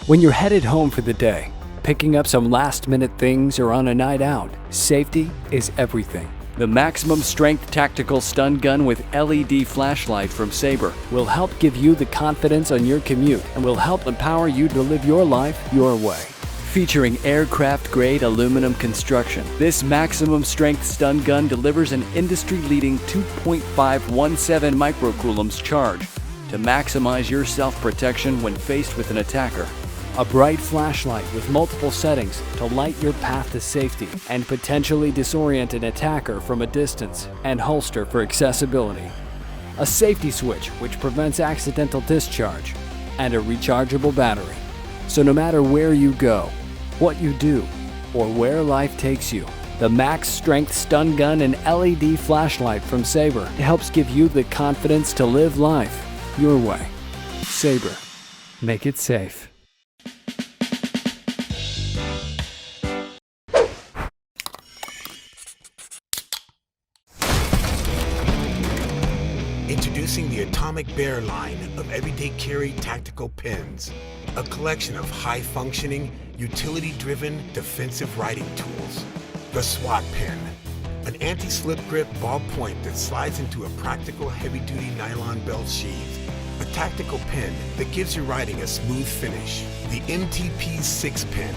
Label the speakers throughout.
Speaker 1: When you're headed home for the day, picking up some last-minute things or on a night out, safety is everything. The maximum strength tactical stun gun with LED flashlight from SABRE will help give you the confidence on your commute and will help empower you to live your life your way. Featuring aircraft-grade aluminum construction, this maximum strength stun gun delivers an industry-leading 2.517 microcoulombs charge to maximize your self-protection when faced with an attacker. A bright flashlight with multiple settings to light your path to safety and potentially disorient an attacker from a distance, and holster for accessibility. A safety switch which prevents accidental discharge, and a rechargeable battery. So no matter where you go, what you do, or where life takes you, the max strength stun gun and LED flashlight from SABRE helps give you the confidence to live life your way. SABRE. Make it safe.
Speaker 2: Introducing the Atomic Bear line of everyday carry tactical pins, a collection of high-functioning, utility-driven defensive riding tools. The SWAT pin, an anti-slip grip ballpoint that slides into a practical heavy-duty nylon belt sheath. A tactical pin that gives your riding a smooth finish. The MTP6 pin,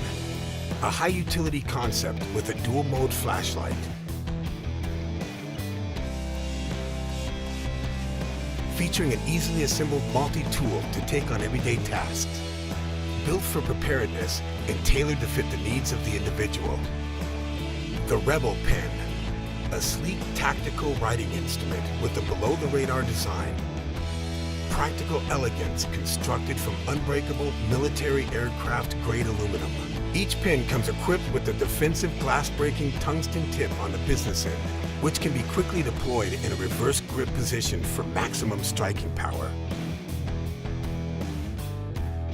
Speaker 2: a high-utility concept with a dual-mode flashlight. Featuring an easily assembled multi-tool to take on everyday tasks. Built for preparedness and tailored to fit the needs of the individual. The Rebel Pen, a sleek tactical riding instrument with a below-the-radar design. Practical elegance constructed from unbreakable military aircraft-grade aluminum. Each pin comes equipped with a defensive glass-breaking tungsten tip on the business end, which can be quickly deployed in a reverse grip position for maximum striking power.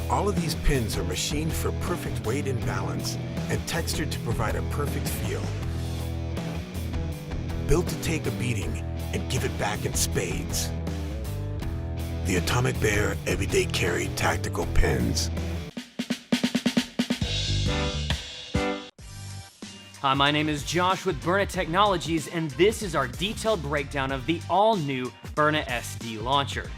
Speaker 2: All of these pins are machined for perfect weight and balance and textured to provide a perfect feel. Built to take a beating and give it back in spades. The Atomic Bear Everyday Carry Tactical Pins.
Speaker 3: Hi, my name is Josh with Byrna Technologies, and this is our detailed breakdown of the all-new Byrna SD launcher.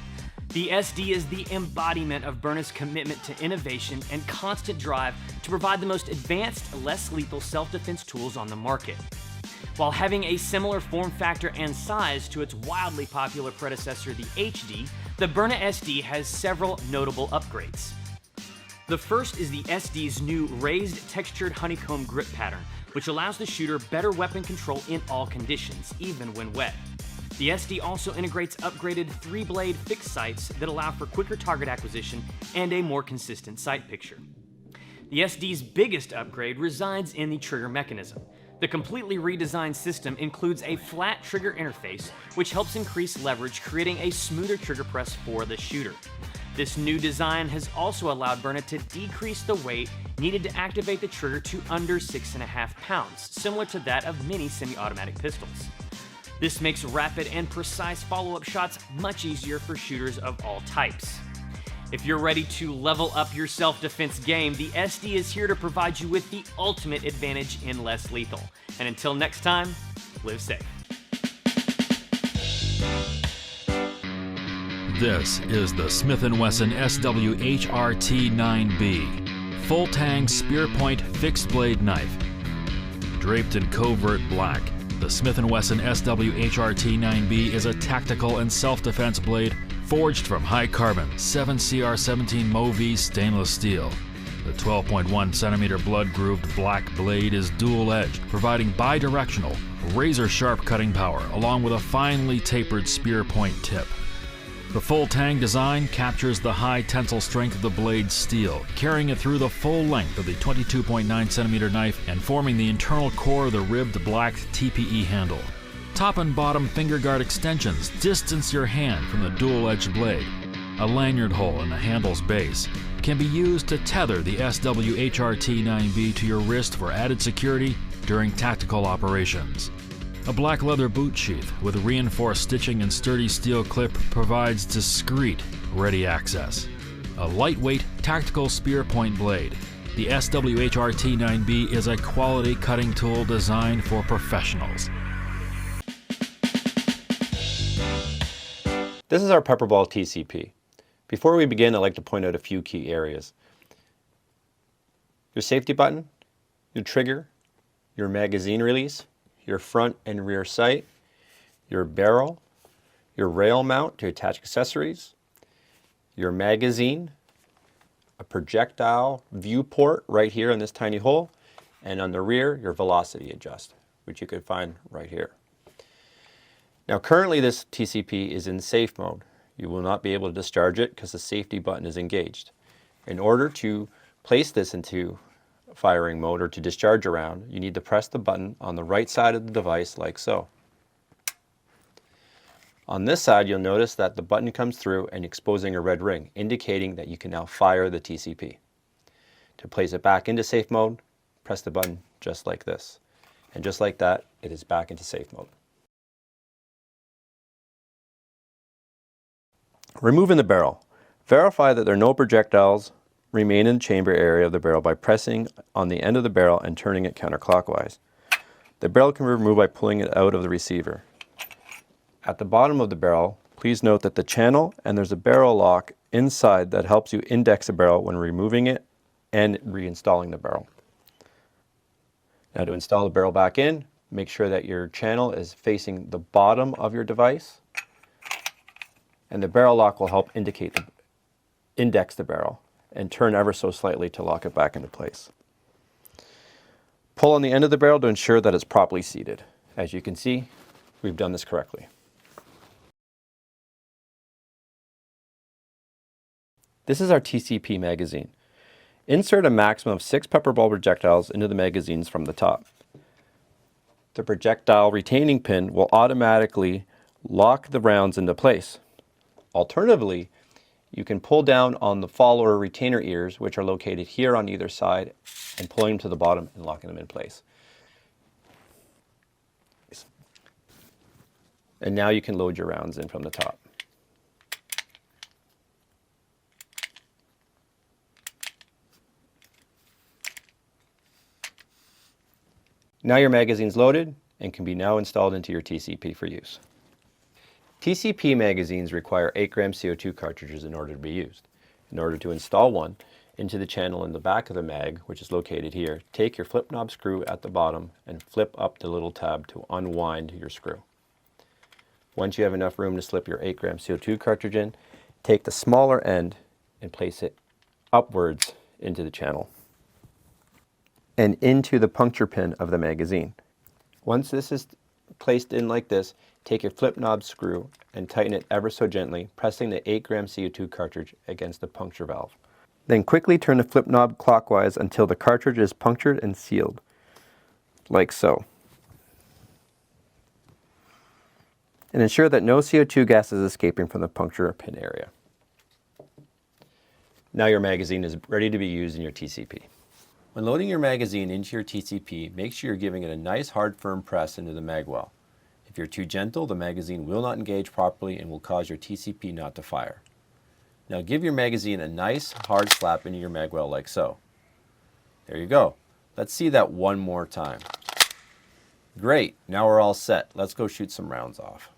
Speaker 3: The SD is the embodiment of Byrna's commitment to innovation and constant drive to provide the most advanced, less lethal self-defense tools on the market. While having a similar form factor and size to its wildly popular predecessor, the HD, the Byrna SD has several notable upgrades. The first is the SD's new raised textured honeycomb grip pattern, which allows the shooter better weapon control in all conditions, even when wet. The SD also integrates upgraded 3-blade fixed sights that allow for quicker target acquisition and a more consistent sight picture. The SD's biggest upgrade resides in the trigger mechanism. The completely redesigned system includes a flat trigger interface, which helps increase leverage, creating a smoother trigger press for the shooter. This new design has also allowed Byrna to decrease the weight needed to activate the trigger to under 6.5 pounds, similar to that of many semi-automatic pistols. This makes rapid and precise follow-up shots much easier for shooters of all types. If you're ready to level up your self-defense game, the SD is here to provide you with the ultimate advantage in less lethal. And until next time, live safe.
Speaker 4: This is the Smith & Wesson SWHRT-9B, full-tang spear-point fixed-blade knife. Draped in covert black, the Smith & Wesson SWHRT-9B is a tactical and self-defense blade forged from high-carbon 7CR17 Movi stainless steel. The 12.1 centimeter blood-grooved black blade is dual-edged, providing bi-directional, razor-sharp cutting power along with a finely tapered spear-point tip. The full-tang design captures the high tensile strength of the blade's steel, carrying it through the full length of the 22.9 centimeter knife and forming the internal core of the ribbed black TPE handle. Top and bottom finger guard extensions distance your hand from the dual-edged blade. A lanyard hole in the handle's base can be used to tether the SWHRT-9B to your wrist for added security during tactical operations. A black leather boot sheath with reinforced stitching and sturdy steel clip provides discreet, ready access. a lightweight tactical spear point blade. The SWHRT-9B is a quality cutting tool designed for professionals.
Speaker 5: This is our PepperBall TCP. Before we begin, I'd like to point out a few key areas. Your safety button, your trigger, your magazine release, your front and rear sight, your barrel, your rail mount to attach accessories, your magazine, a projectile viewport right here in this tiny hole, and on the rear, your velocity adjust, which you can find right here. Now currently this TCP is in safe mode. You will not be able to discharge it because the safety button is engaged. In order to place this into firing mode or to discharge a round, you need to press the button on the right side of the device like so. On this side, you'll notice that the button comes through and exposing a red ring, indicating that you can now fire the TCP. To place it back into safe mode, press the button just like this. And just like that, it is back into safe mode. Removing the barrel. Verify that there are no projectiles remain in the chamber area of the barrel by pressing on the end of the barrel and turning it counterclockwise. The barrel can be removed by pulling it out of the receiver. At the bottom of the barrel, please note that the channel and there's a barrel lock inside that helps you index the barrel when removing it and reinstalling the barrel. Now to install the barrel back in, make sure that your channel is facing the bottom of your device, and the barrel lock will help index the barrel and turn ever so slightly to lock it back into place. Pull on the end of the barrel to ensure that it's properly seated. As you can see, we've done this correctly. This is our TCP magazine. Insert a maximum of 6 PepperBall projectiles into the magazines from the top. The projectile retaining pin will automatically lock the rounds into place. Alternatively, you can pull down on the follower retainer ears, which are located here on either side, and pulling them to the bottom and locking them in place. And now you can load your rounds in from the top. Now your magazine's loaded and can be now installed into your TCP for use. TCP magazines require 8 gram CO2 cartridges in order to be used. In order to install one into the channel in the back of the mag, which is located here, take your flip knob screw at the bottom and flip up the little tab to unwind your screw. Once you have enough room to slip your 8 gram CO2 cartridge in, take the smaller end and place it upwards into the channel and into the puncture pin of the magazine. Once this is placed in like this, take your flip knob screw and tighten it ever so gently, pressing the 8 gram CO2 cartridge against the puncture valve. Then quickly turn the flip knob clockwise until the cartridge is punctured and sealed, like so. And ensure that no CO2 gas is escaping from the puncture pin area. Now your magazine is ready to be used in your TCP. When loading your magazine into your TCP, make sure you're giving it a nice hard firm press into the mag well. If you're too gentle, the magazine will not engage properly and will cause your TCP not to fire. Now give your magazine a nice hard slap into your mag well like so. There you go. Let's see that one more time. Great, now we're all set. Let's go shoot some rounds off.